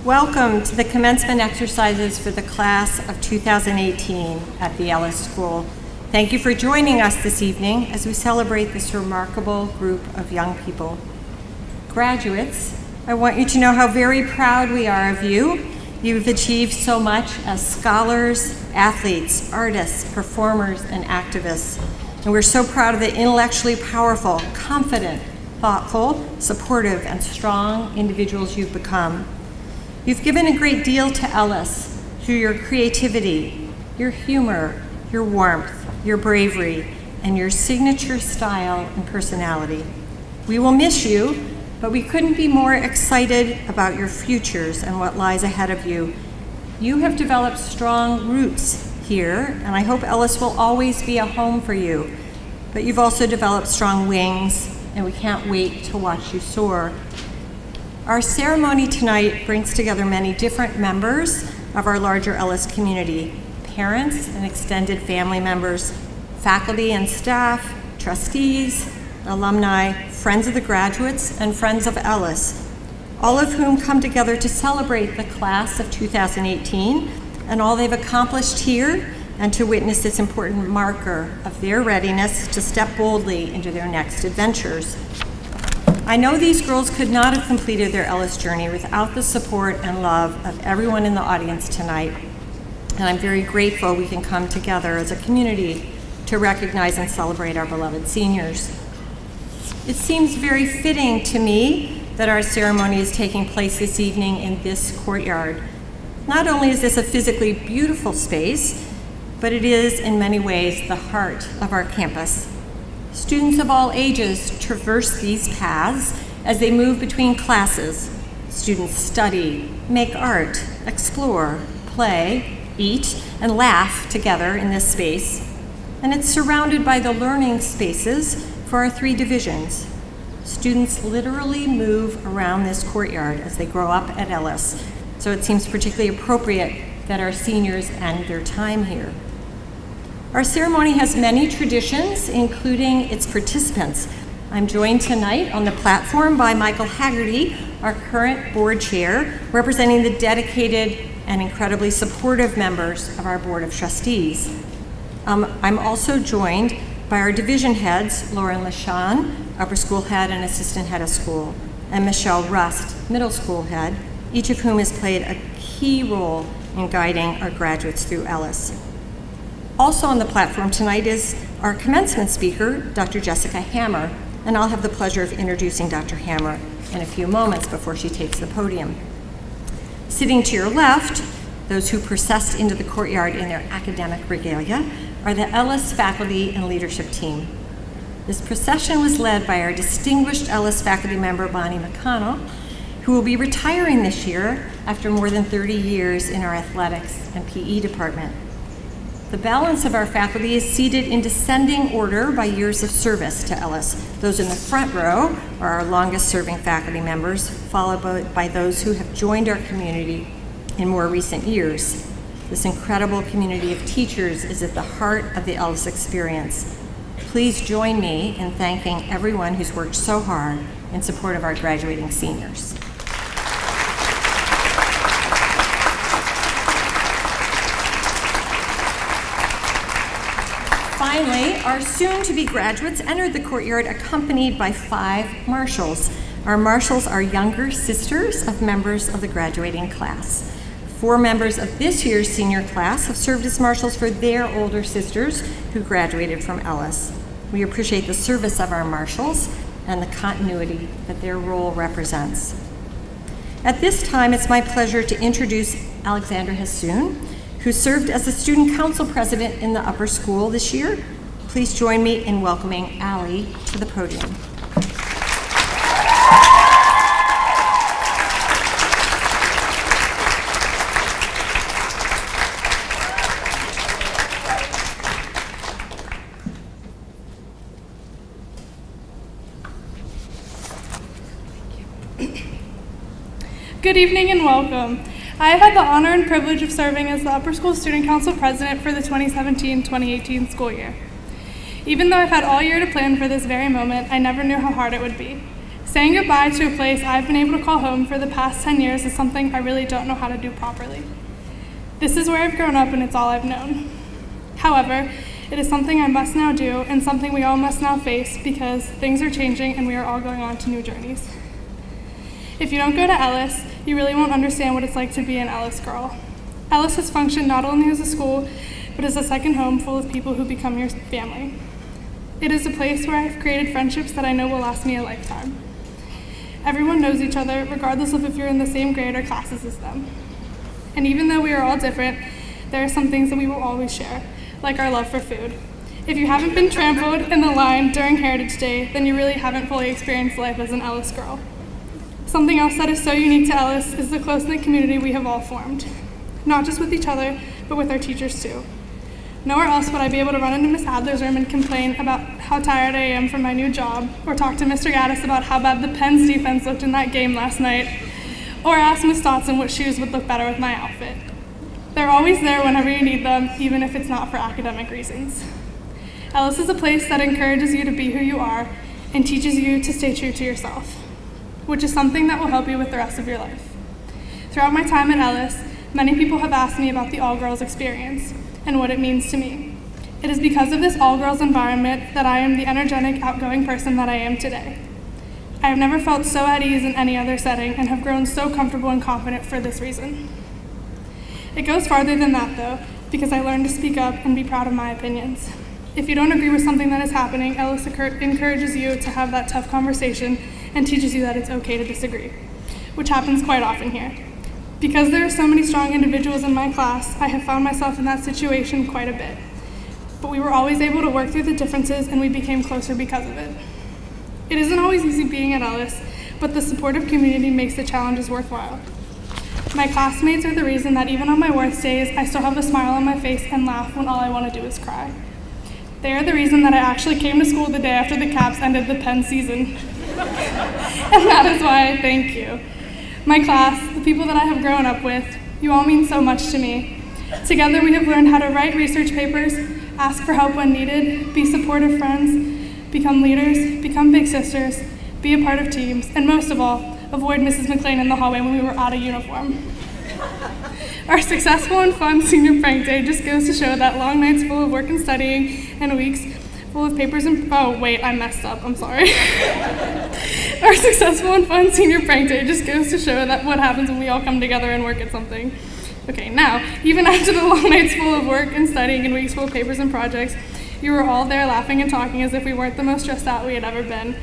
Welcome to the commencement exercises for the class of 2018 at the Ellis School. Thank you for joining us this evening as we celebrate this remarkable group of young people. Graduates, I want you to know how very proud we are of you. You've achieved so much as scholars, athletes, artists, performers, and activists. And we're so proud of the intellectually powerful, confident, thoughtful, supportive, and strong individuals you've become. You've given a great deal to Ellis through your creativity, your humor, your warmth, your bravery, and your signature style and personality. We will miss you, but we couldn't be more excited about your futures and what lies ahead of you. You have developed strong roots here, and I hope Ellis will always be a home for you. But you've also developed strong wings, and we can't wait to watch you soar. Our ceremony tonight brings together many different members of our larger Ellis community: parents and extended family members, faculty and staff, trustees, alumni, friends of the graduates, and friends of Ellis, all of whom come together to celebrate the class of 2018 and all they've accomplished here, and to witness this important marker of their readiness to step boldly into their next adventures. I know these girls could not have completed their Ellis journey without the support and love of everyone in the audience tonight, and I'm very grateful we can come together as a community to recognize and celebrate our beloved seniors. It seems very fitting to me that our ceremony is taking place this evening in this courtyard. Not only is this a physically beautiful space, but it is in many ways the heart of our campus. Students of all ages traverse these paths as they move between classes. Students study, make art, explore, play, eat, and laugh together in this space. And it's surrounded by the learning spaces for our 3 divisions. Students literally move around this courtyard as they grow up at Ellis, so it seems particularly appropriate that our seniors end their time here. Our ceremony has many traditions, including its participants. I'm joined tonight on the platform by Michael Haggerty, our current board chair, representing the dedicated and incredibly supportive members of our Board of Trustees. I'm also joined by our division heads, Lauren LaShawn, upper school head and assistant head of school, and Michelle Rust, middle school head, each of whom has played a key role in guiding our graduates through Ellis. Also on the platform tonight is our commencement speaker, Dr. Jessica Hammer, and I'll have the pleasure of introducing Dr. Hammer in a few moments before she takes the podium. Sitting to your left, those who processed into the courtyard in their academic regalia, are the Ellis faculty and leadership team. This procession was led by our distinguished Ellis faculty member, Bonnie McConnell, who will be retiring this year after more than 30 years in our athletics and PE department. The balance of our faculty is seated in descending order by years of service to Ellis. Those in the front row are our longest serving faculty members, followed by those who have joined our community in more recent years. This incredible community of teachers is at the heart of the Ellis experience. Please join me in thanking everyone who's worked so hard in support of our graduating seniors. Finally, our soon-to-be graduates entered the courtyard accompanied by 5 marshals. Our marshals are younger sisters of members of the graduating class. 4 members of this year's senior class have served as marshals for their older sisters who graduated from Ellis. We appreciate the service of our marshals and the continuity that their role represents. At this time, it's my pleasure to introduce Alexandra Hassoun, who served as the student council president in the upper school this year. Please join me in welcoming Allie to the podium. Good evening and welcome. I have had the honor and privilege of serving as the Upper School Student Council President for the 2017-2018 school year. Even though I've had all year to plan for this very moment, I never knew how hard it would be. Saying goodbye to a place I've been able to call home for the past 10 years is something I really don't know how to do properly. This is where I've grown up and it's all I've known. However, it is something I must now do and something we all must now face because things are changing and we are all going on to new journeys. If you don't go to Ellis, you really won't understand what it's like to be an Ellis girl. Ellis has functioned not only as a school, but as a second home full of people who become your family. It is a place where I've created friendships that I know will last me a lifetime. Everyone knows each other, regardless of if you're in the same grade or classes as them. And even though we are all different, there are some things that we will always share, like our love for food. If you haven't been trampled in the line during Heritage Day, then you really haven't fully experienced life as an Ellis girl. Something else that is so unique to Ellis is the close-knit community we have all formed, not just with each other, but with our teachers too. Nowhere else would I be able to run into Miss Adler's room and complain about how tired I am from my new job, or talk to Mr. Gaddis about how bad the Penn's defense looked in that game last night, or ask Miss Dotson what shoes would look better with my outfit. They're always there whenever you need them, even if it's not for academic reasons. Ellis is a place that encourages you to be who you are and teaches you to stay true to yourself, which is something that will help you with the rest of your life. Throughout my time at Ellis, many people have asked me about the all-girls experience and what it means to me. It is because of this all-girls environment that I am the energetic, outgoing person that I am today. I have never felt so at ease in any other setting and have grown so comfortable and confident for this reason. It goes farther than that, though, because I learned to speak up and be proud of my opinions. If you don't agree with something that is happening, Ellis encourages you to have that tough conversation and teaches you that it's okay to disagree, which happens quite often here. Because there are so many strong individuals in my class, I have found myself in that situation quite a bit. But we were always able to work through the differences and we became closer because of it. It isn't always easy being at Ellis, but the supportive community makes the challenges worthwhile. My classmates are the reason that even on my worst days, I still have a smile on my face and laugh when all I want to do is cry. They are the reason that I actually came to school the day after the Caps ended the Penn season. And that is why I thank you. My class, the people that I have grown up with, you all mean so much to me. Together we have learned how to write research papers, ask for help when needed, be supportive friends, become leaders, become big sisters, be a part of teams, and most of all, avoid Mrs. McLean in the hallway when we were out of uniform. Our successful and fun senior prank day just goes to show that long nights full of work and studying and weeks full of papers and, oh wait, I messed up, I'm sorry. Our successful and fun senior prank day just goes to show that what happens when we all come together and work at something. Okay, now, even after the long nights full of work and studying and weeks full of papers and projects, you were all there laughing and talking as if we weren't the most stressed out we had ever been.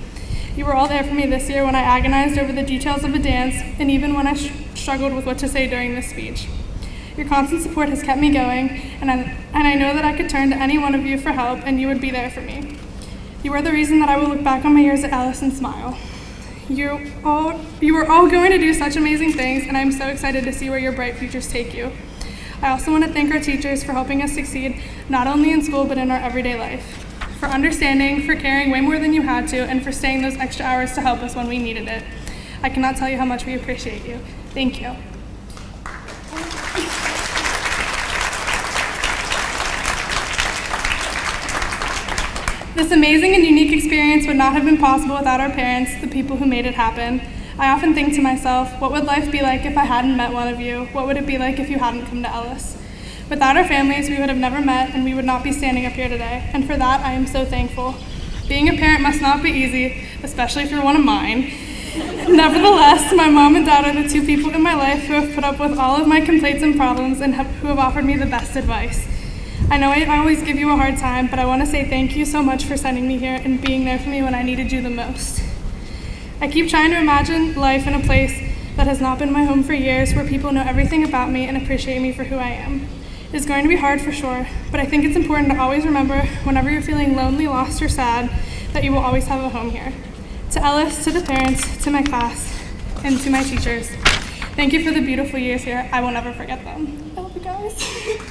You were all there for me this year when I agonized over the details of a dance and even when I struggled with what to say during this speech. Your constant support has kept me going, and I know that I could turn to any one of you for help and you would be there for me. You are the reason that I will look back on my years at Ellis and smile. You are all going to do such amazing things, and I'm so excited to see where your bright futures take you. I also want to thank our teachers for helping us succeed, not only in school, but in our everyday life. For understanding, for caring way more than you had to, and for staying those extra hours to help us when we needed it. I cannot tell you how much we appreciate you. Thank you. This amazing and unique experience would not have been possible without our parents, the people who made it happen. I often think to myself, what would life be like if I hadn't met one of you? What would it be like if you hadn't come to Ellis? Without our families, we would have never met and we would not be standing up here today. And for that, I am so thankful. Being a parent must not be easy, especially if you're one of mine. Nevertheless, my mom and dad are the two people in my life who have put up with all of my complaints and problems and who have offered me the best advice. I know I always give you a hard time, but I want to say thank you so much for sending me here and being there for me when I needed you the most. I keep trying to imagine life in a place that has not been my home for years, where people know everything about me and appreciate me for who I am. It's going to be hard for sure, but I think it's important to always remember, whenever you're feeling lonely, lost, or sad, that you will always have a home here. To Ellis, to the parents, to my class, and to my teachers, thank you for the beautiful years here. I will never forget them. I love you guys.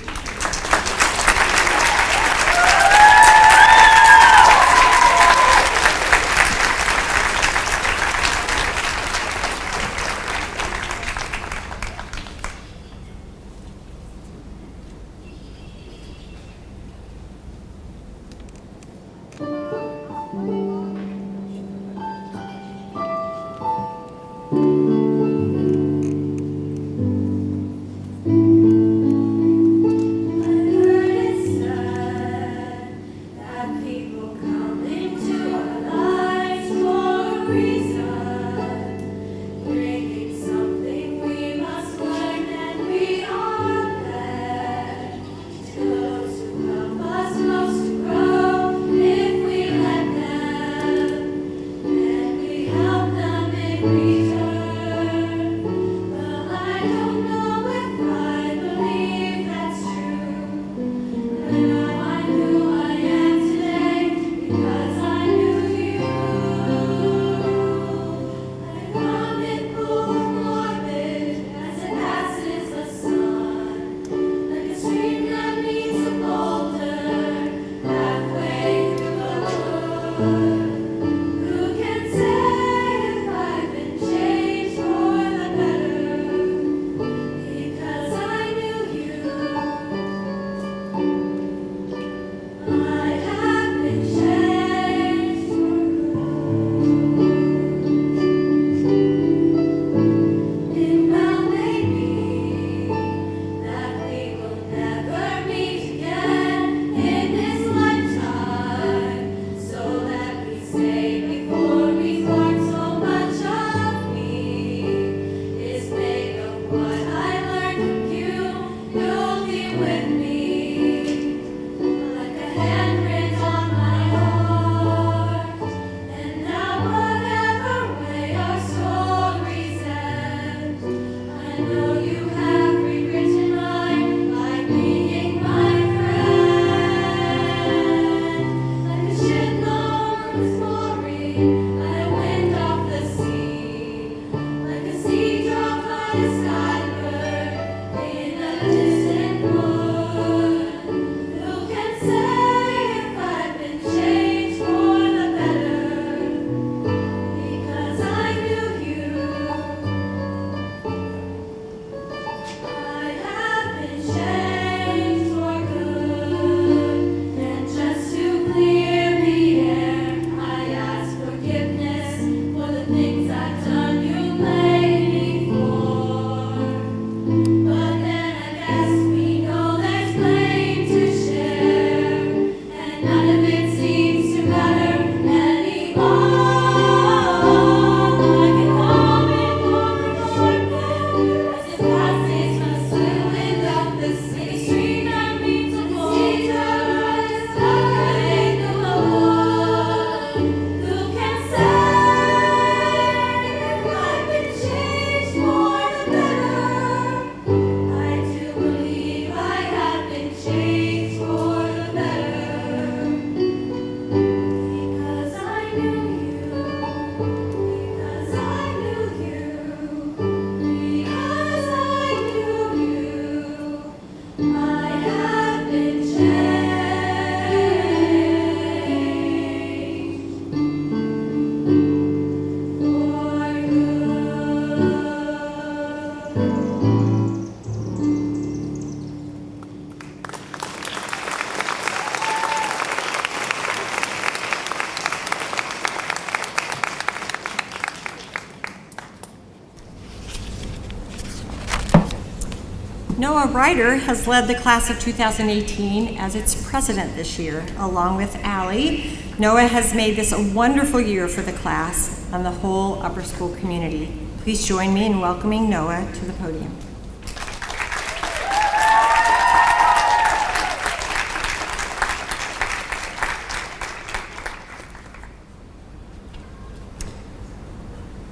Noah Ryder has led the class of 2018 as its president this year, along with Allie. Noah has made this a wonderful year for the class and the whole upper school community. Please join me in welcoming Noah to the podium.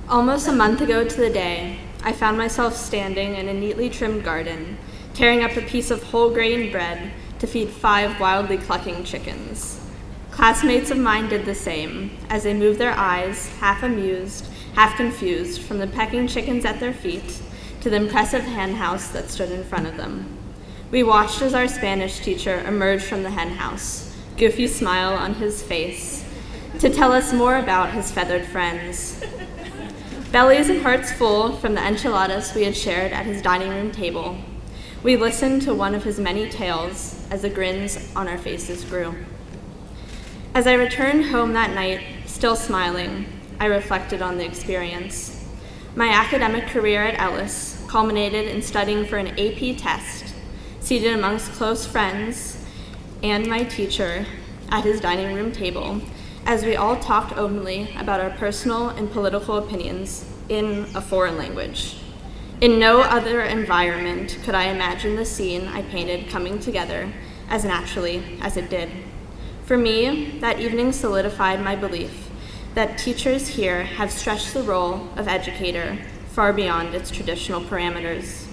Almost a month ago to the day, I found myself standing in a neatly trimmed garden, tearing up a piece of whole grain bread to feed 5 wildly clucking chickens. Classmates of mine did the same as they moved their eyes, half amused, half confused, from the pecking chickens at their feet to the impressive hen house that stood in front of them. We watched as our Spanish teacher emerged from the hen house, goofy smile on his face, to tell us more about his feathered friends. Bellies and hearts full from the enchiladas we had shared at his dining room table, we listened to one of his many tales as the grins on our faces grew. As I returned home that night, still smiling, I reflected on the experience. My academic career at Ellis culminated in studying for an AP test, seated amongst close friends and my teacher at his dining room table, as we all talked openly about our personal and political opinions in a foreign language. In no other environment could I imagine the scene I painted coming together as naturally as it did. For me, that evening solidified my belief that teachers here have stretched the role of educator far beyond its traditional parameters.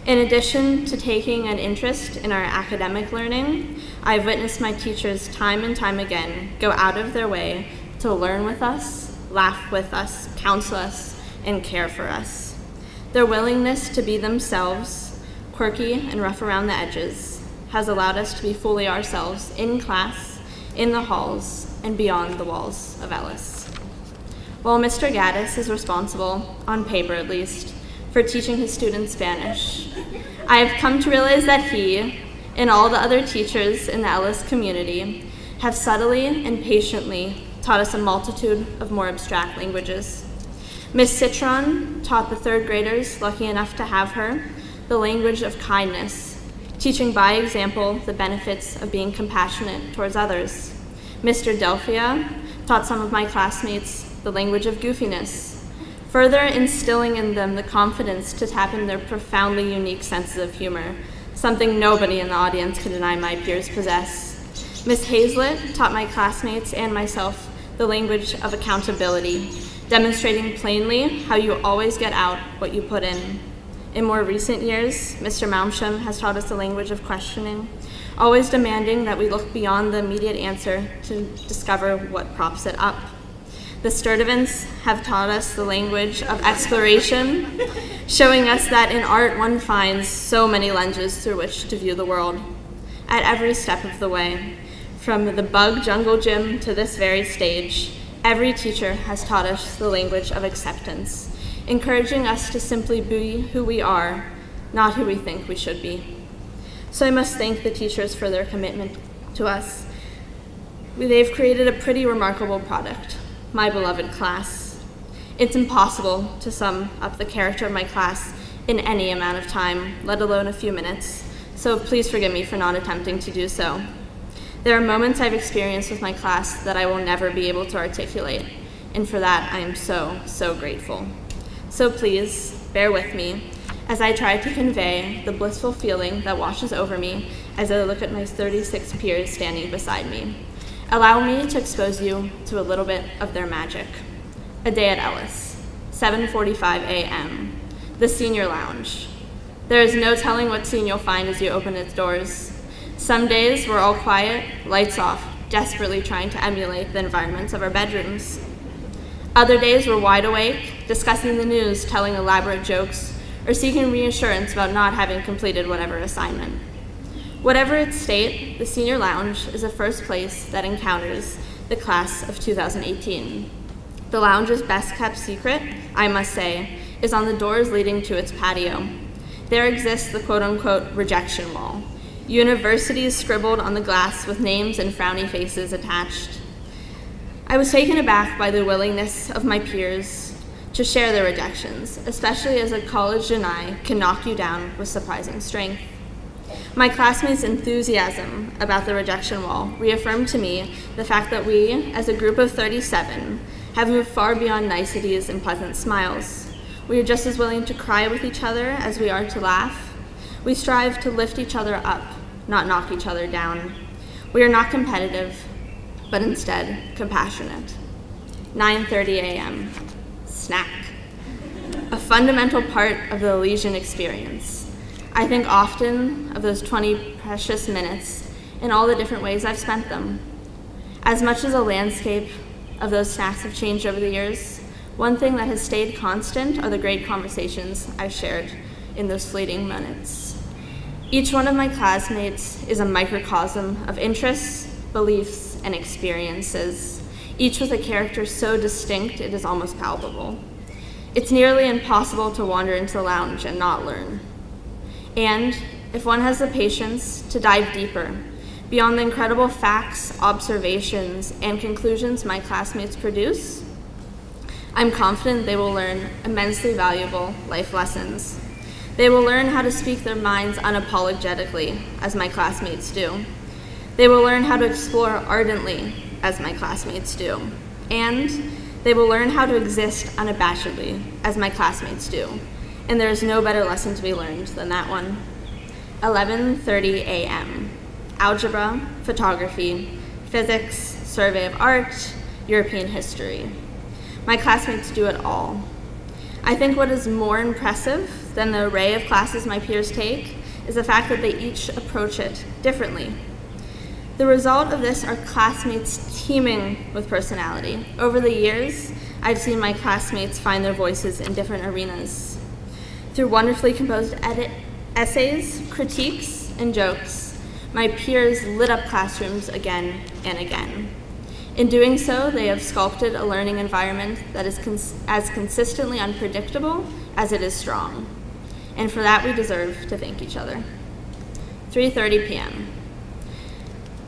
In addition to taking an interest in our academic learning, I've witnessed my teachers time and time again go out of their way to learn with us, laugh with us, counsel us, and care for us. Their willingness to be themselves, quirky and rough around the edges, has allowed us to be fully ourselves in class, in the halls, and beyond the walls of Ellis. While Mr. Gaddis is responsible, on paper at least, for teaching his students Spanish, I have come to realize that he, and all the other teachers in the Ellis community, have subtly and patiently taught us a multitude of more abstract languages. Miss Citron taught the 3rd graders, lucky enough to have her, the language of kindness, teaching by example the benefits of being compassionate towards others. Mr. Delphia taught some of my classmates the language of goofiness, further instilling in them the confidence to tap in their profoundly unique senses of humor, something nobody in the audience can deny my peers possess. Miss Hazlett taught my classmates and myself the language of accountability, demonstrating plainly how you always get out what you put in. In more recent years, Mr. Malmsham has taught us the language of questioning, always demanding that we look beyond the immediate answer to discover what props it up. The Sturdivants have taught us the language of exploration, showing us that in art one finds so many lenses through which to view the world. At every step of the way, from the bug jungle gym to this very stage, every teacher has taught us the language of acceptance, encouraging us to simply be who we are, not who we think we should be. So I must thank the teachers for their commitment to us. They've created a pretty remarkable product, my beloved class. It's impossible to sum up the character of my class in any amount of time, let alone a few minutes, so please forgive me for not attempting to do so. There are moments I've experienced with my class that I will never be able to articulate, and for that I am so, so grateful. So please, bear with me as I try to convey the blissful feeling that washes over me as I look at my 36 peers standing beside me. Allow me to expose you to a little bit of their magic. A day at Ellis, 7:45 a.m., the senior lounge. There is no telling what scene you'll find as you open its doors. Some days we're all quiet, lights off, desperately trying to emulate the environments of our bedrooms. Other days we're wide awake, discussing the news, telling elaborate jokes, or seeking reassurance about not having completed whatever assignment. Whatever its state, the senior lounge is the first place that encounters the class of 2018. The lounge's best kept secret, I must say, is on the doors leading to its patio. There exists the quote-unquote rejection wall, universities scribbled on the glass with names and frowny faces attached. I was taken aback by the willingness of my peers to share their rejections, especially as a college deny can knock you down with surprising strength. My classmates' enthusiasm about the rejection wall reaffirmed to me the fact that we, as a group of 37, have moved far beyond niceties and pleasant smiles. We are just as willing to cry with each other as we are to laugh. We strive to lift each other up, not knock each other down. We are not competitive, but instead compassionate. 9:30 a.m. Snack. A fundamental part of the Elysian experience. I think often of those 20 precious minutes and all the different ways I've spent them. As much as the landscape of those snacks have changed over the years, one thing that has stayed constant are the great conversations I've shared in those fleeting minutes. Each one of my classmates is a microcosm of interests, beliefs, and experiences, each with a character so distinct it is almost palpable. It's nearly impossible to wander into the lounge and not learn. And if one has the patience to dive deeper, beyond the incredible facts, observations, and conclusions my classmates produce, I'm confident they will learn immensely valuable life lessons. They will learn how to speak their minds unapologetically, as my classmates do. They will learn how to explore ardently, as my classmates do. And they will learn how to exist unabashedly, as my classmates do. And there is no better lesson to be learned than that one. 11:30 a.m. Algebra, photography, physics, survey of art, European history. My classmates do it all. I think what is more impressive than the array of classes my peers take is the fact that they each approach it differently. The result of this are classmates teeming with personality. Over the years, I've seen my classmates find their voices in different arenas. Through wonderfully composed essays, critiques, and jokes, my peers lit up classrooms again and again. In doing so, they have sculpted a learning environment that is as consistently unpredictable as it is strong. And for that, we deserve to thank each other. 3:30 p.m.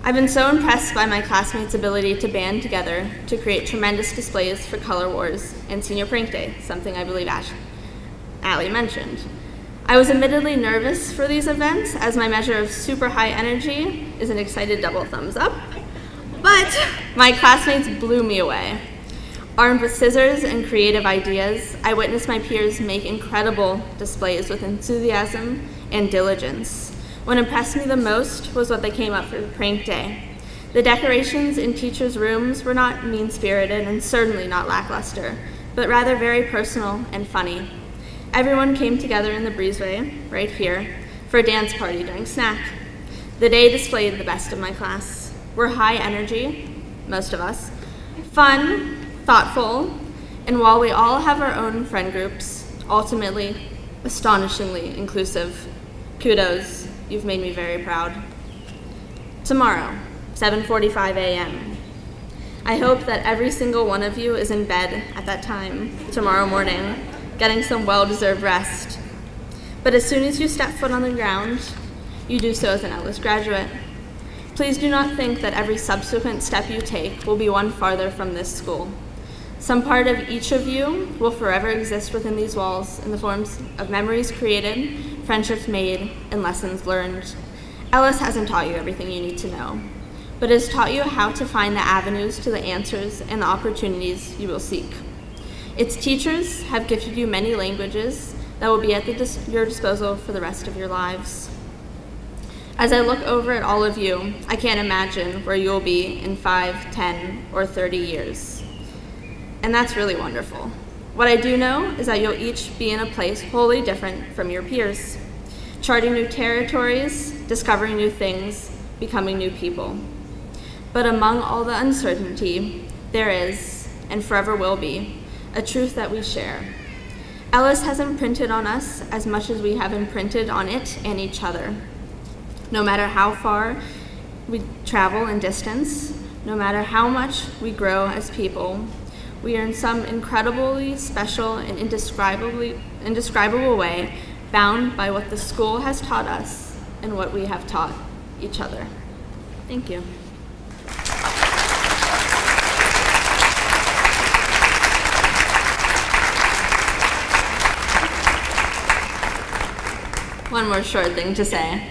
I've been so impressed by my classmates' ability to band together to create tremendous displays for Color Wars and Senior Prank Day, something I believe Allie mentioned. I was admittedly nervous for these events, as my measure of super high energy is an excited double thumbs up, but my classmates blew me away. Armed with scissors and creative ideas, I witnessed my peers make incredible displays with enthusiasm and diligence. What impressed me the most was what they came up for Prank Day. The decorations in teachers' rooms were not mean-spirited and certainly not lackluster, but rather very personal and funny. Everyone came together in the breezeway, right here, for a dance party during snack. The day displayed the best of my class. We're high energy, most of us, fun, thoughtful, and while we all have our own friend groups, ultimately, astonishingly inclusive. Kudos, you've made me very proud. Tomorrow, 7:45 a.m. I hope that every single one of you is in bed at that time tomorrow morning, getting some well-deserved rest. But as soon as you step foot on the ground, you do so as an Ellis graduate. Please do not think that every subsequent step you take will be one farther from this school. Some part of each of you will forever exist within these walls in the forms of memories created, friendships made, and lessons learned. Ellis hasn't taught you everything you need to know, but it has taught you how to find the avenues to the answers and the opportunities you will seek. Its teachers have gifted you many languages that will be at your disposal for the rest of your lives. As I look over at all of you, I can't imagine where you'll be in 5, 10, or 30 years. And that's really wonderful. What I do know is that you'll each be in a place wholly different from your peers, charting new territories, discovering new things, becoming new people. But among all the uncertainty, there is, and forever will be, a truth that we share. Ellis has imprinted on us as much as we have imprinted on it and each other. No matter how far we travel in distance, no matter how much we grow as people, we are in some incredibly special and indescribable way bound by what the school has taught us and what we have taught each other. Thank you. one more short thing to say.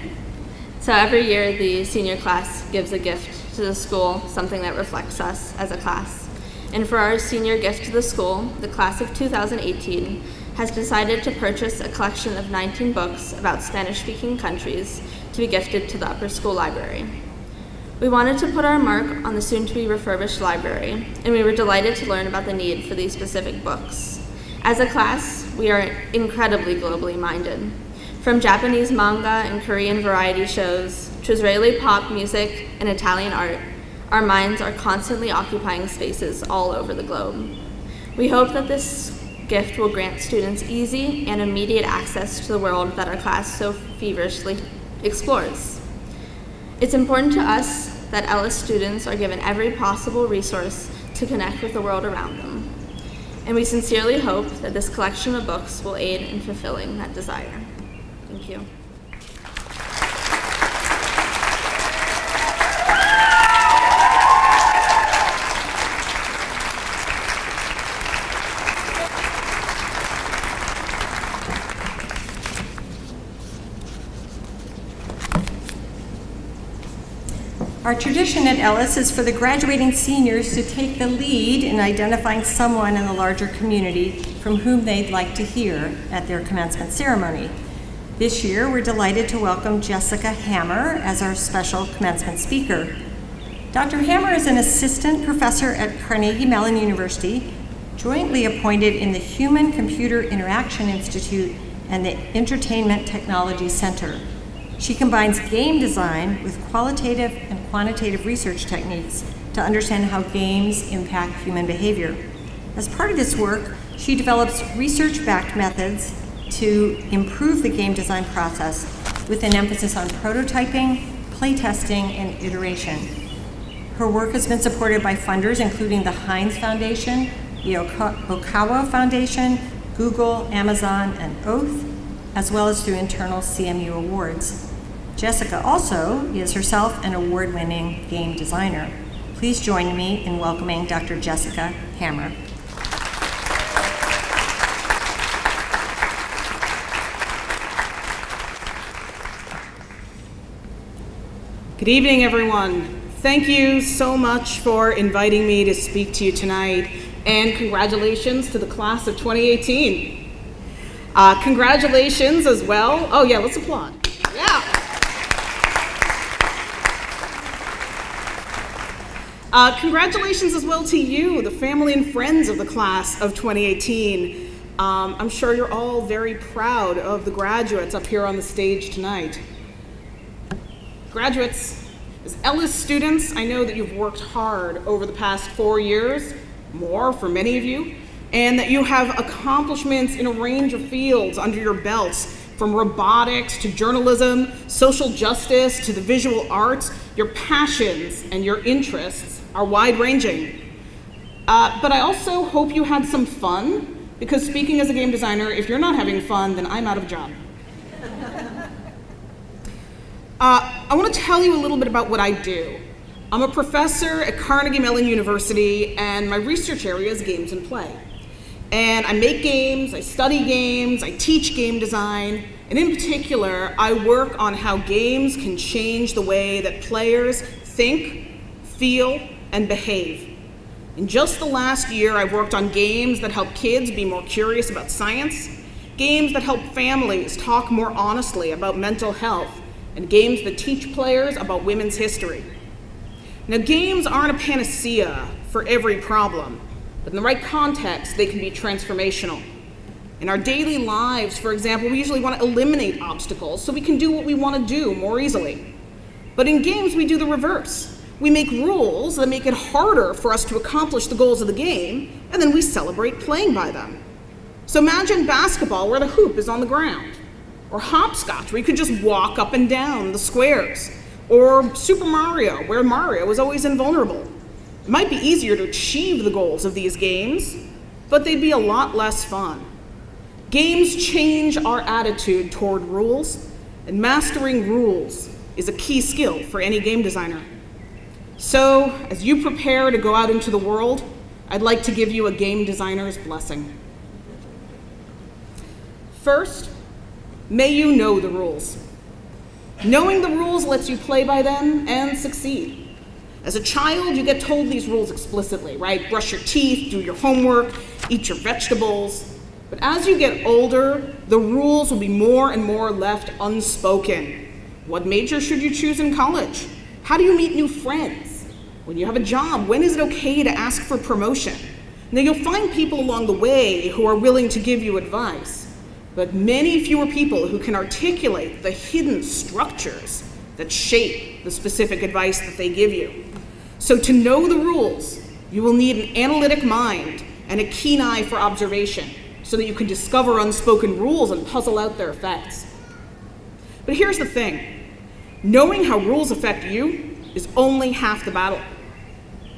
So every year, the senior class gives a gift to the school, something that reflects us as a class. And for our senior gift to the school, the class of 2018 has decided to purchase a collection of 19 books about Spanish-speaking countries to be gifted to the upper school library. We wanted to put our mark on the soon-to-be refurbished library, and we were delighted to learn about the need for these specific books. As a class, we are incredibly globally minded. From Japanese manga and Korean variety shows to Israeli pop music and Italian art, our minds are constantly occupying spaces all over the globe. We hope that this gift will grant students easy and immediate access to the world that our class so feverishly explores. It's important to us that Ellis students are given every possible resource to connect with the world around them. And we sincerely hope that this collection of books will aid in fulfilling that desire. Thank you. Our tradition at Ellis is for the graduating seniors to take the lead in identifying someone in the larger community from whom they'd like to hear at their commencement ceremony. This year, we're delighted to welcome Jessica Hammer as our special commencement speaker. Dr. Hammer is an assistant professor at Carnegie Mellon University, jointly appointed in the Human-Computer Interaction Institute and the Entertainment Technology Center. She combines game design with qualitative and quantitative research techniques to understand how games impact human behavior. As part of this work, she develops research-backed methods to improve the game design process with an emphasis on prototyping, playtesting, and iteration. Her work has been supported by funders including the Heinz Foundation, the Okawa Foundation, Google, Amazon, and Oath, as well as through internal CMU awards. Jessica also is herself an award-winning game designer. Please join me in welcoming Dr. Jessica Hammer. Good evening, everyone. Thank you so much for inviting me to speak to you tonight, and congratulations to the class of 2018. Congratulations as well. Oh yeah, let's applaud. Yeah. Congratulations as well to you, the family and friends of the class of 2018. I'm sure you're all very proud of the graduates up here on the stage tonight. Graduates, as Ellis students, I know that you've worked hard over the past 4 years, more for many of you, and that you have accomplishments in a range of fields under your belts, from robotics to journalism, social justice to the visual arts. Your passions and your interests are wide-ranging. But I also hope you had some fun, because speaking as a game designer, if you're not having fun, then I'm out of a job. I want to tell you a little bit about what I do. I'm a professor at Carnegie Mellon University, and my research area is games and play. And I make games, I study games, I teach game design, and in particular, I work on how games can change the way that players think, feel, and behave. In just the last year, I've worked on games that help kids be more curious about science, games that help families talk more honestly about mental health, and games that teach players about women's history. Now, games aren't a panacea for every problem, but in the right context, they can be transformational. In our daily lives, for example, we usually want to eliminate obstacles so we can do what we want to do more easily. But in games, we do the reverse. We make rules that make it harder for us to accomplish the goals of the game, and then we celebrate playing by them. So imagine basketball where the hoop is on the ground, or hopscotch where you could just walk up and down the squares, or Super Mario where Mario was always invulnerable. It might be easier to achieve the goals of these games, but they'd be a lot less fun. Games change our attitude toward rules, and mastering rules is a key skill for any game designer. So, as you prepare to go out into the world, I'd like to give you a game designer's blessing. First, may you know the rules. Knowing the rules lets you play by them and succeed. As a child, you get told these rules explicitly, right? Brush your teeth, do your homework, eat your vegetables. But as you get older, the rules will be more and more left unspoken. What major should you choose in college? How do you meet new friends? When you have a job, when is it okay to ask for promotion? Now, you'll find people along the way who are willing to give you advice, but many fewer people who can articulate the hidden structures that shape the specific advice that they give you. So to know the rules, you will need an analytic mind and a keen eye for observation so that you can discover unspoken rules and puzzle out their effects. But here's the thing. Knowing how rules affect you is only half the battle.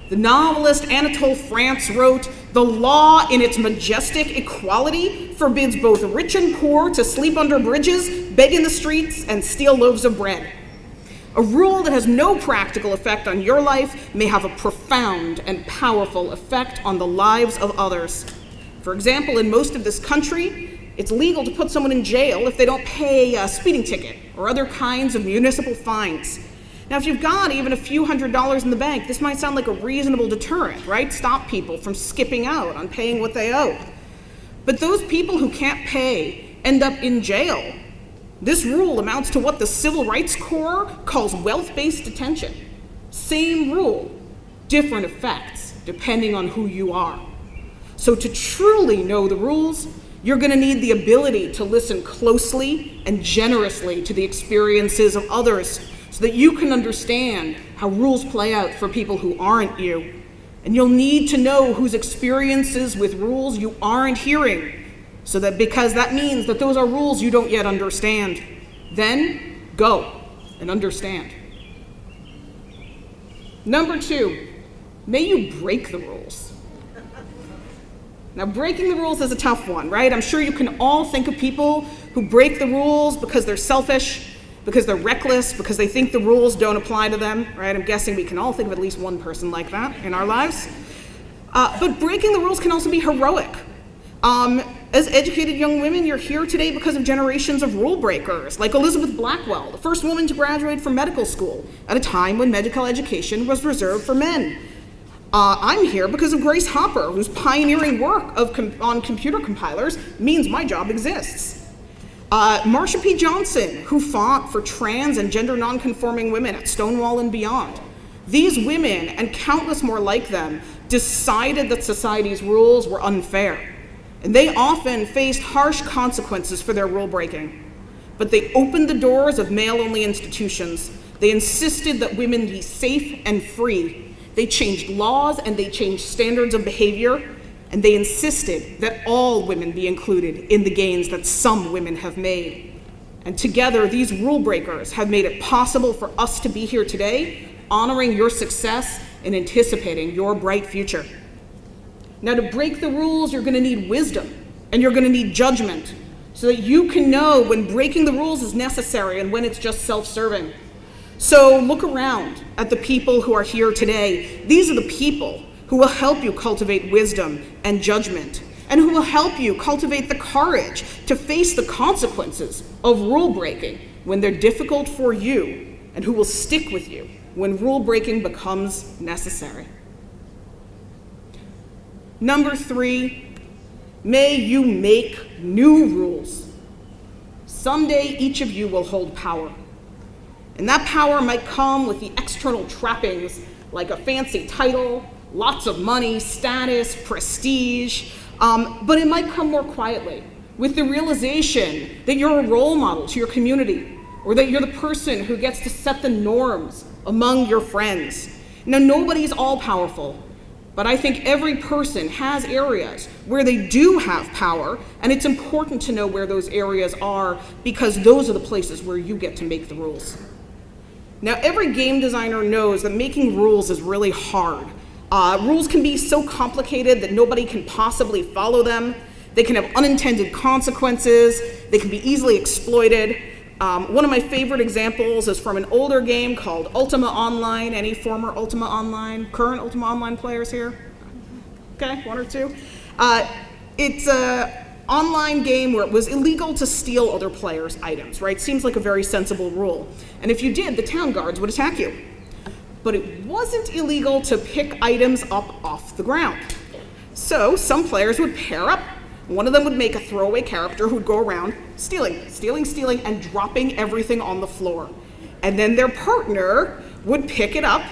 The novelist Anatole France wrote, "The law in its majestic equality forbids both rich and poor to sleep under bridges, beg in the streets, and steal loaves of bread." A rule that has no practical effect on your life may have a profound and powerful effect on the lives of others. For example, in most of this country, it's legal to put someone in jail if they don't pay a speeding ticket or other kinds of municipal fines. Now, if you've got even a few $100s in the bank, this might sound like a reasonable deterrent, right? Stop people from skipping out on paying what they owe. But those people who can't pay end up in jail. This rule amounts to what the Civil Rights Corps calls wealth-based detention. Same rule, different effects, depending on who you are. So to truly know the rules, you're going to need the ability to listen closely and generously to the experiences of others so that you can understand how rules play out for people who aren't you. And you'll need to know whose experiences with rules you aren't hearing, so that because that means that those are rules you don't yet understand. Then go and understand. Number 2, may you break the rules. Now, breaking the rules is a tough one, right? I'm sure you can all think of people who break the rules because they're selfish, because they're reckless, because they think the rules don't apply to them, right? I'm guessing we can all think of at least one person like that in our lives. But breaking the rules can also be heroic. As educated young women, you're here today because of generations of rule breakers, like Elizabeth Blackwell, the first woman to graduate from medical school at a time when medical education was reserved for men. I'm here because of Grace Hopper, whose pioneering work on computer compilers means my job exists. Marsha P. Johnson, who fought for trans and gender nonconforming women at Stonewall and beyond. These women, and countless more like them, decided that society's rules were unfair. And they often faced harsh consequences for their rule breaking. But they opened the doors of male-only institutions. They insisted that women be safe and free. They changed laws and they changed standards of behavior. And they insisted that all women be included in the gains that some women have made. And together, these rule breakers have made it possible for us to be here today, honoring your success and anticipating your bright future. Now, to break the rules, you're going to need wisdom, and you're going to need judgment, so that you can know when breaking the rules is necessary and when it's just self-serving. So look around at the people who are here today. These are the people who will help you cultivate wisdom and judgment, and who will help you cultivate the courage to face the consequences of rule breaking when they're difficult for you, and who will stick with you when rule breaking becomes necessary. Number 3, may you make new rules. Someday each of you will hold power. And that power might come with the external trappings like a fancy title, lots of money, status, prestige, but it might come more quietly with the realization that you're a role model to your community, or that you're the person who gets to set the norms among your friends. Now, nobody's all powerful, but I think every person has areas where they do have power, and it's important to know where those areas are, because those are the places where you get to make the rules. Now, every game designer knows that making rules is really hard. Rules can be so complicated that nobody can possibly follow them. They can have unintended consequences. They can be easily exploited. One of my favorite examples is from an older game called Ultima Online. Any former Ultima Online, current Ultima Online players here? Okay, 1 or 2. It's online game where it was illegal to steal other players' items, right? Seems like a very sensible rule. And if you did, the town guards would attack you. But it wasn't illegal to pick items up off the ground. So some players would pair up. One of them would make a throwaway character who would go around stealing, and dropping everything on the floor. And then their partner would pick it up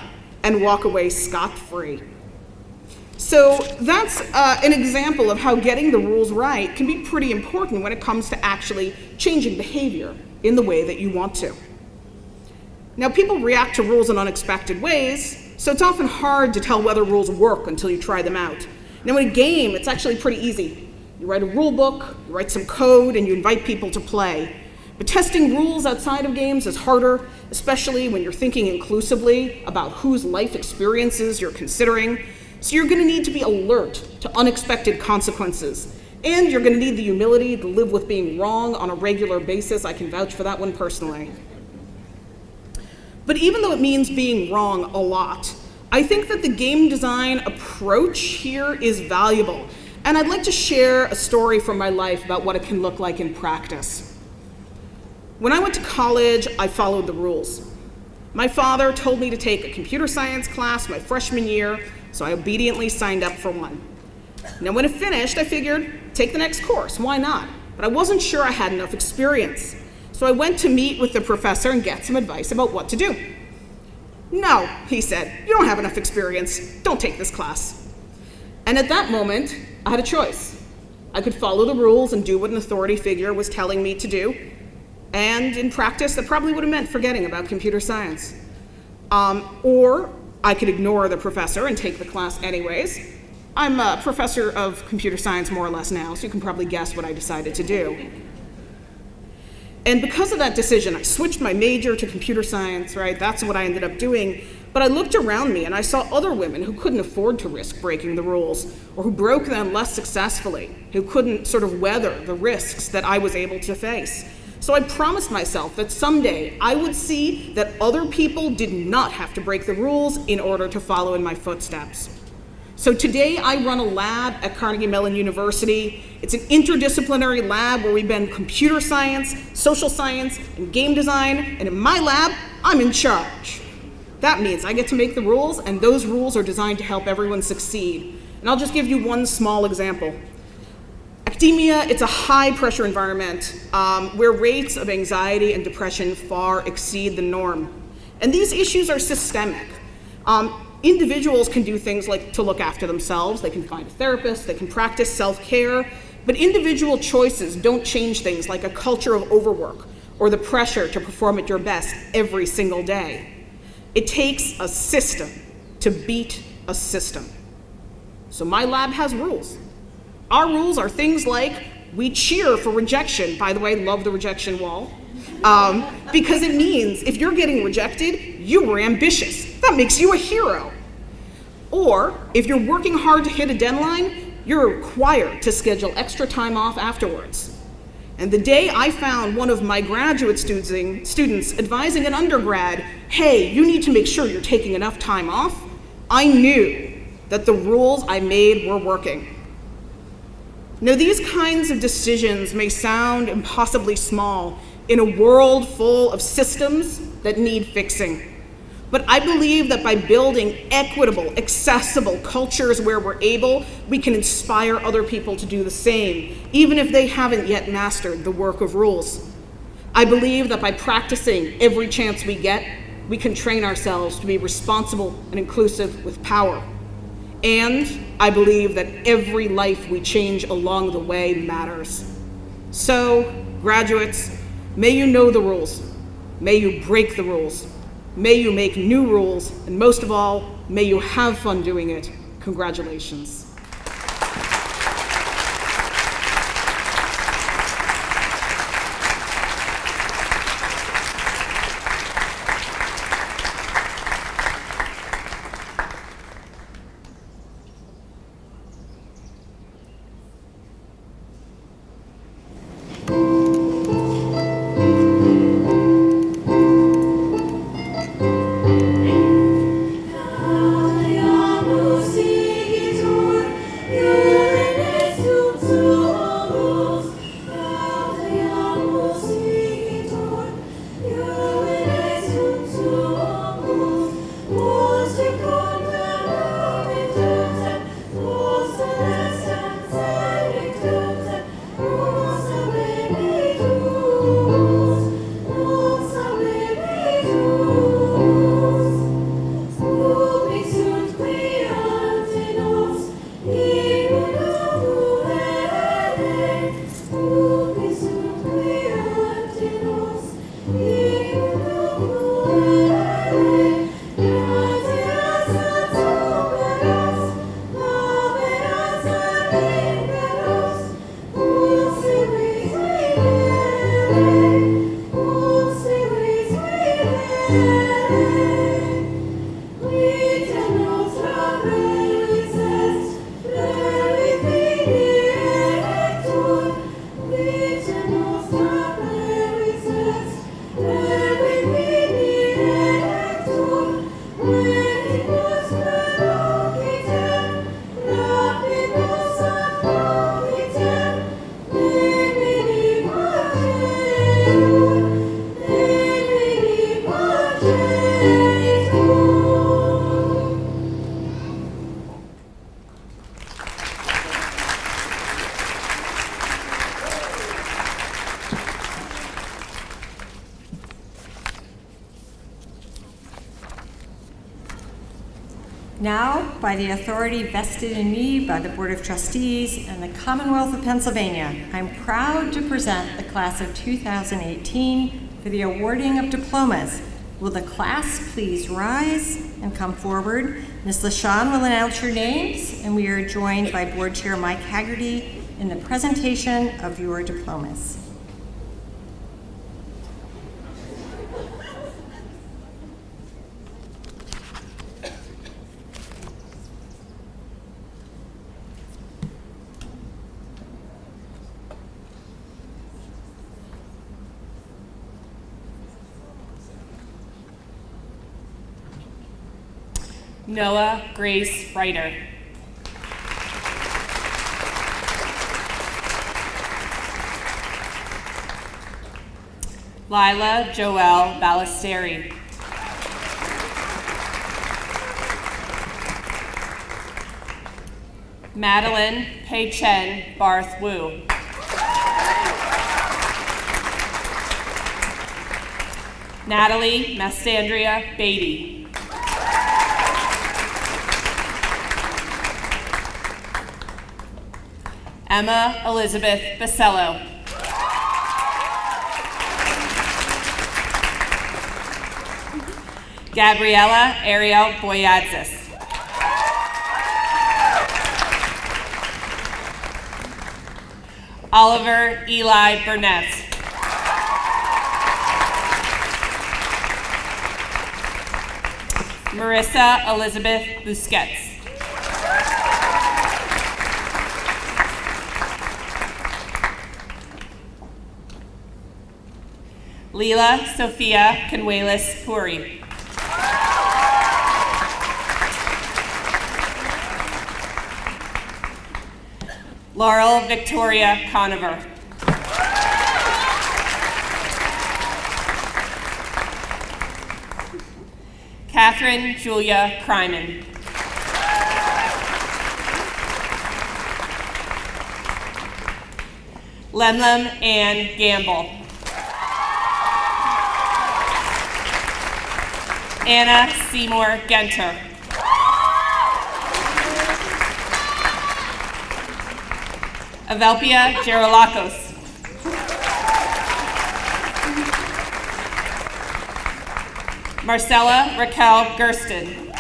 and walk away scot-free. So that's an example of how getting the rules right can be pretty important when it comes to actually changing behavior in the way that you want to. Now, people react to rules in unexpected ways, so it's often hard to tell whether rules work until you try them out. Now, in a game, it's actually pretty easy. You write a rule book, you write some code, and you invite people to play. But testing rules outside of games is harder, especially when you're thinking inclusively about whose life experiences you're considering. So you're going to need to be alert to unexpected consequences. And you're going to need the humility to live with being wrong on a regular basis. I can vouch for that one personally. But even though it means being wrong a lot, I think that the game design approach here is valuable. And I'd like to share a story from my life about what it can look like in practice. When I went to college, I followed the rules. My father told me to take a computer science class my freshman year, so I obediently signed up for one. Now, when it finished, I figured, take the next course, why not? But I wasn't sure I had enough experience. So I went to meet with the professor and get some advice about what to do. No, he said, you don't have enough experience. Don't take this class. And at that moment, I had a choice. I could follow the rules and do what an authority figure was telling me to do. And in practice, that probably would have meant forgetting about computer science. Or I could ignore the professor and take the class anyways. I'm a professor of computer science more or less now, so you can probably guess what I decided to do. And because of that decision, I switched my major to computer science, right? That's what I ended up doing. But I looked around me and I saw other women who couldn't afford to risk breaking the rules, or who broke them less successfully, who couldn't sort of weather the risks that I was able to face. So I promised myself that someday I would see that other people did not have to break the rules in order to follow in my footsteps. So today I run a lab at Carnegie Mellon University. It's an interdisciplinary lab where we blend computer science, social science, and game design, and in my lab, I'm in charge. That means I get to make the rules, and those rules are designed to help everyone succeed. And I'll just give you one small example. Academia, it's a high-pressure environment where rates of anxiety and depression far exceed the norm. And these issues are systemic. Individuals can do things like to look after themselves, they can find a therapist, they can practice self-care, but individual choices don't change things like a culture of overwork or the pressure to perform at your best every single day. It takes a system to beat a system. So my lab has rules. Our rules are things like we cheer for rejection. By the way, love the rejection wall. Because it means if you're getting rejected, you were ambitious. That makes you a hero. Or if you're working hard to hit a deadline, you're required to schedule extra time off afterwards. And the day I found one of my graduate students advising an undergrad, hey, you need to make sure you're taking enough time off, I knew that the rules I made were working. Now, these kinds of decisions may sound impossibly small in a world full of systems that need fixing. But I believe that by building equitable, accessible cultures where we're able, we can inspire other people to do the same, even if they haven't yet mastered the work of rules. I believe that by practicing every chance we get, we can train ourselves to be responsible and inclusive with power. And I believe that every life we change along the way matters. So, graduates, may you know the rules. May you break the rules. May you make new rules. And most of all, may you have fun doing it. Congratulations. Music Now, by the authority vested in me by the Board of Trustees and the Commonwealth of Pennsylvania, I'm proud to present the class of 2018 for the awarding of diplomas. Will the class please rise and come forward? Ms. LaShawn will announce your names, and we are joined by Board Chair Mike Haggerty in the presentation of your diplomas. Noah Grace Ryder. Lila Joelle Ballesteri. Madeline Pei Chen Barth Wu. Natalie Mastandria Beatty. Emma Elizabeth Basello. Gabriella Ariel Boyadzis. Oliver Eli Burnett. Marissa Elizabeth Busquets. Leela Sophia Canuelas Puri. Laurel Victoria Conover. Catherine Julia Kryman. Lemlem Ann Gamble. Anna Seymour Genter. Avelpia Gerolakos. Marcella Raquel Gersten.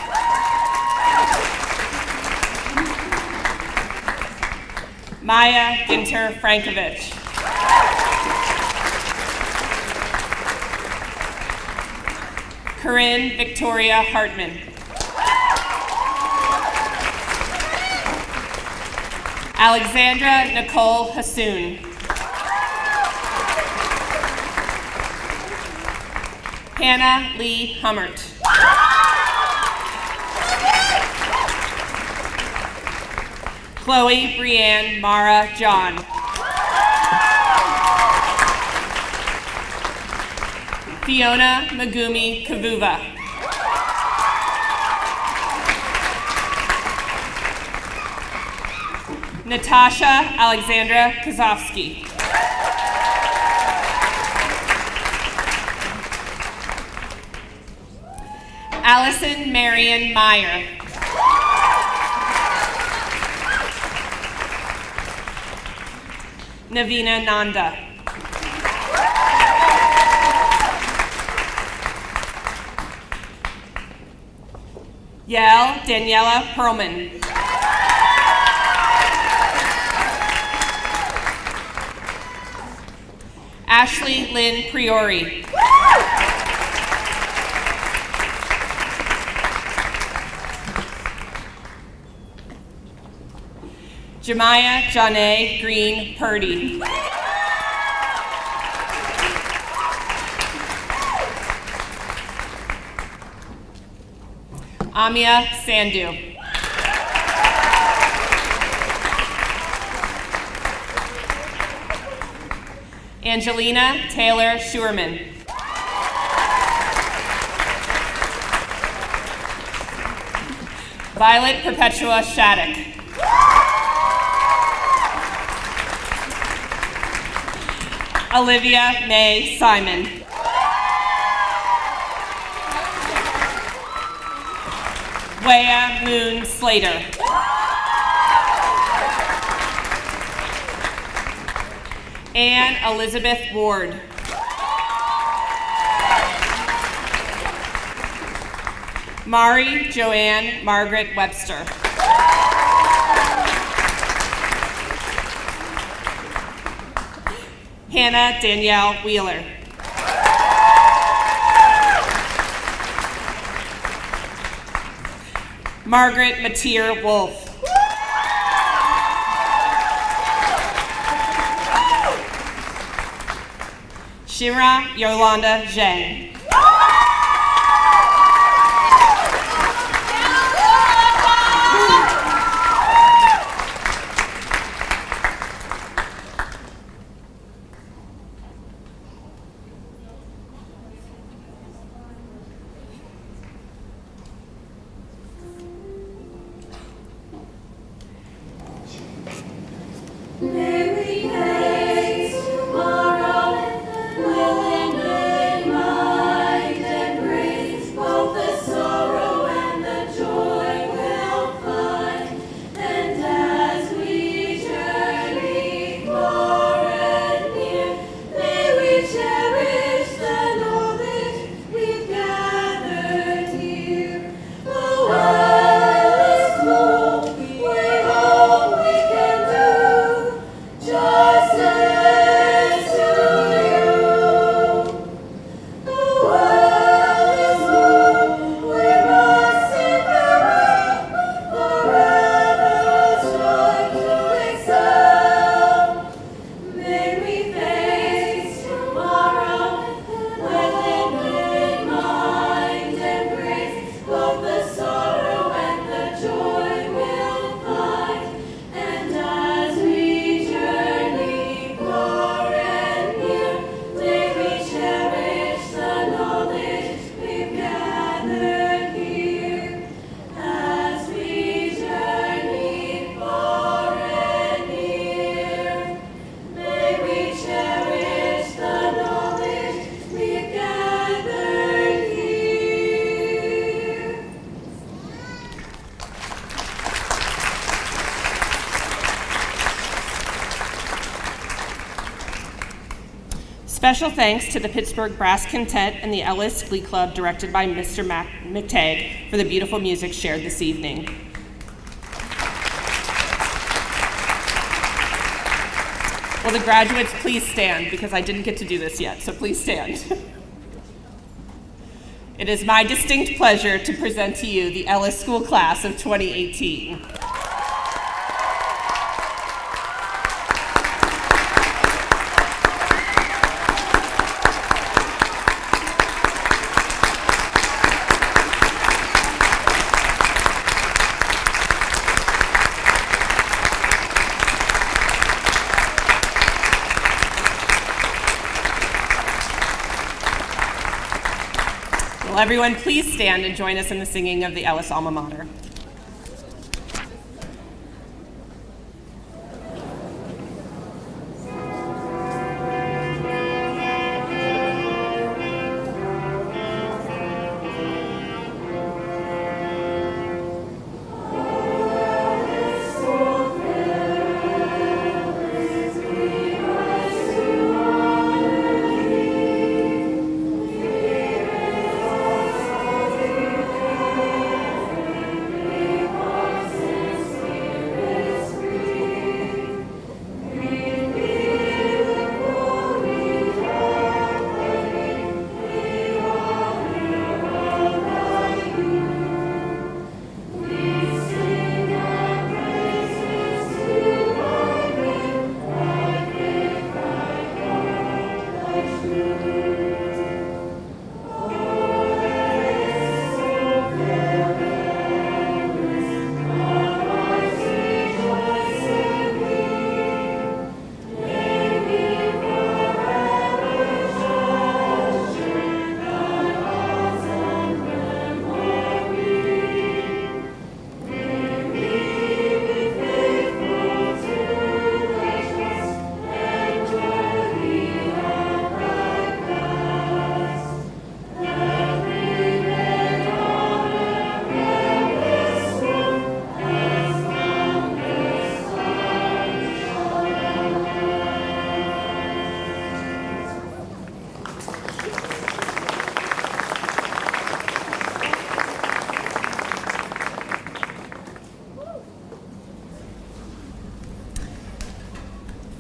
Maya Ginter Frankovich. Corinne Victoria Hartman. Alexandra Nicole Hassoun. Hannah Lee Hummert. Chloe Brianne Mara John. Fiona Megumi Kavuva. Natasha Alexandra Kozovsky. Allison Marion Meyer. Navina Nanda. Yael Daniela Perlman. Ashley Lynn Priori. Jemiah Janae Green Purdy. Amia Sandhu. Angelina Taylor Schuerman. Violet Perpetua Shattuck. Olivia May Simon. Wea Moon Slater. Anne Elizabeth Ward. Mari Joanne Margaret Webster. Hannah Danielle Wheeler. Margaret Mateer Wolf. Shira Yolanda Zhang. Special thanks to the Pittsburgh Brass Quintet and the Ellis Glee Club, directed by Mr. McTagg, for the beautiful music shared this evening. Will the graduates please stand, because I didn't get to do this yet, so please stand. It is my distinct pleasure to present to you the Ellis School Class of 2018. Will everyone please stand and join us in the singing of the Ellis Alma Mater?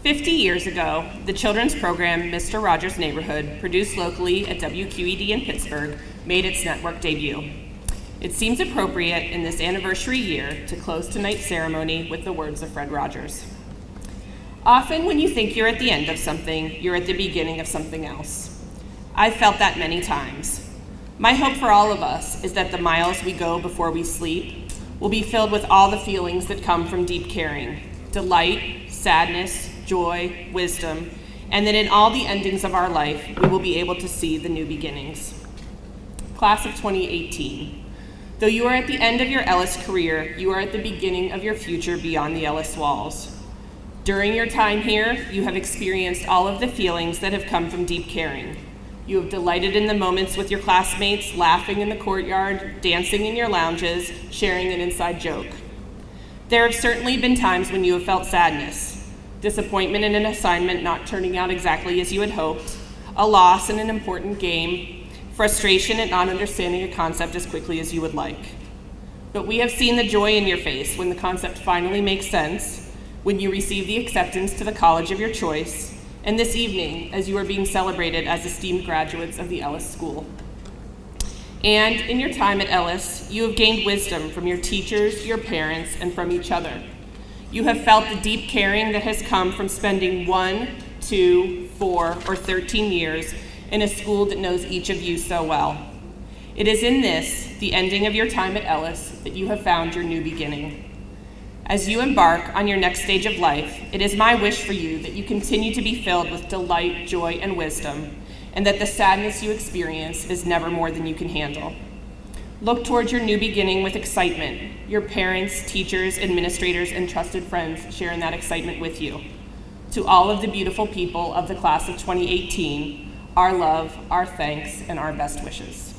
50 years ago, the children's program Mr. Rogers' Neighborhood, produced locally at WQED in Pittsburgh, made its network debut. It seems appropriate in this anniversary year to close tonight's ceremony with the words of Fred Rogers. Often when you think you're at the end of something, you're at the beginning of something else. I've felt that many times. My hope for all of us is that the miles we go before we sleep will be filled with all the feelings that come from deep caring: delight, sadness, joy, wisdom, and that in all the endings of our life, we will be able to see the new beginnings. Class of 2018. Though you are at the end of your Ellis career, you are at the beginning of your future beyond the Ellis walls. During your time here, you have experienced all of the feelings that have come from deep caring. You have delighted in the moments with your classmates, laughing in the courtyard, dancing in your lounges, sharing an inside joke. There have certainly been times when you have felt sadness, disappointment in an assignment not turning out exactly as you had hoped, a loss in an important game, frustration at not understanding a concept as quickly as you would like. But we have seen the joy in your face when the concept finally makes sense, when you receive the acceptance to the college of your choice, and this evening as you are being celebrated as esteemed graduates of the Ellis School. And in your time at Ellis, you have gained wisdom from your teachers, your parents, and from each other. You have felt the deep caring that has come from spending 1, 2, 4, or 13 years in a school that knows each of you so well. It is in this, the ending of your time at Ellis, that you have found your new beginning. As you embark on your next stage of life, it is my wish for you that you continue to be filled with delight, joy, and wisdom, and that the sadness you experience is never more than you can handle. Look towards your new beginning with excitement. Your parents, teachers, administrators, and trusted friends share in that excitement with you. To all of the beautiful people of the class of 2018, our love, our thanks, and our best wishes.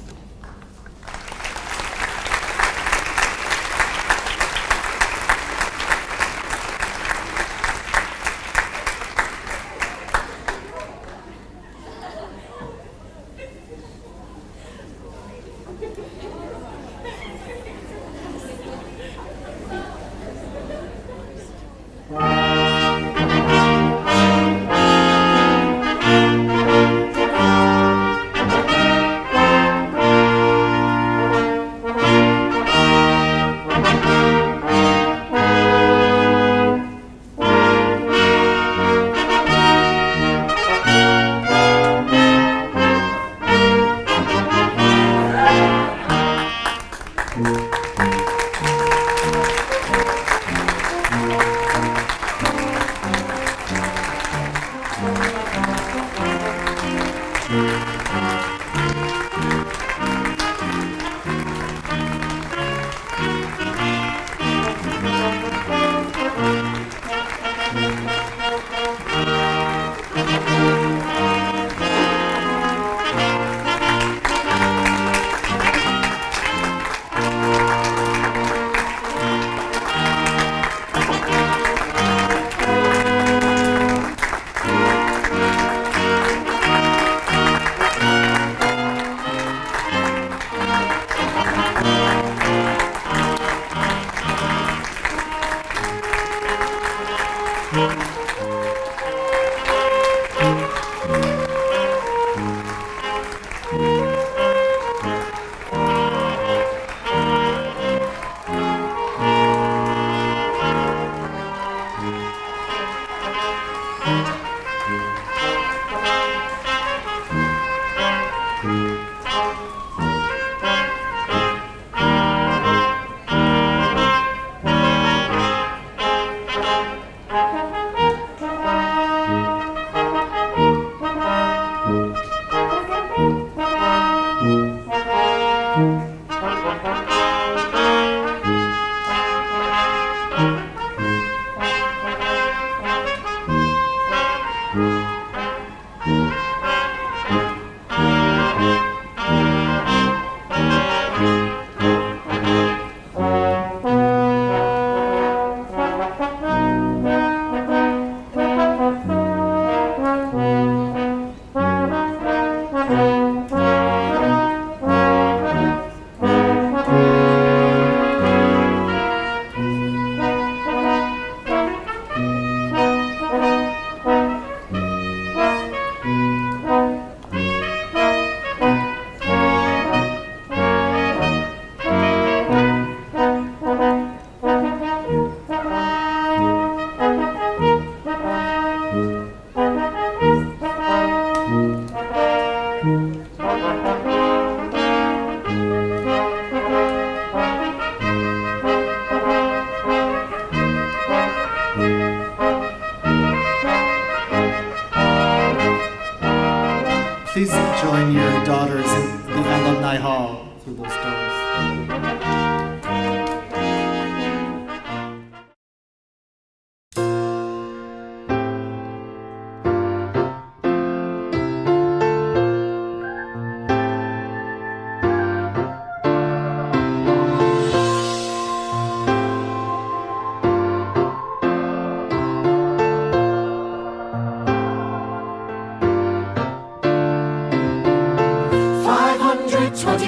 Please join your daughters in the Alumni Hall through those doors.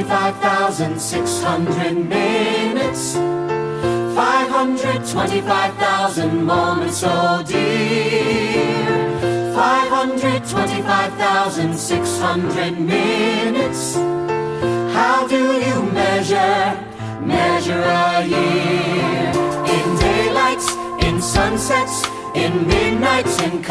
525,600 minutes, 525,000 moments, oh dear. 525,600 minutes. How do you measure a year? In daylights, in sunsets, in midnights, in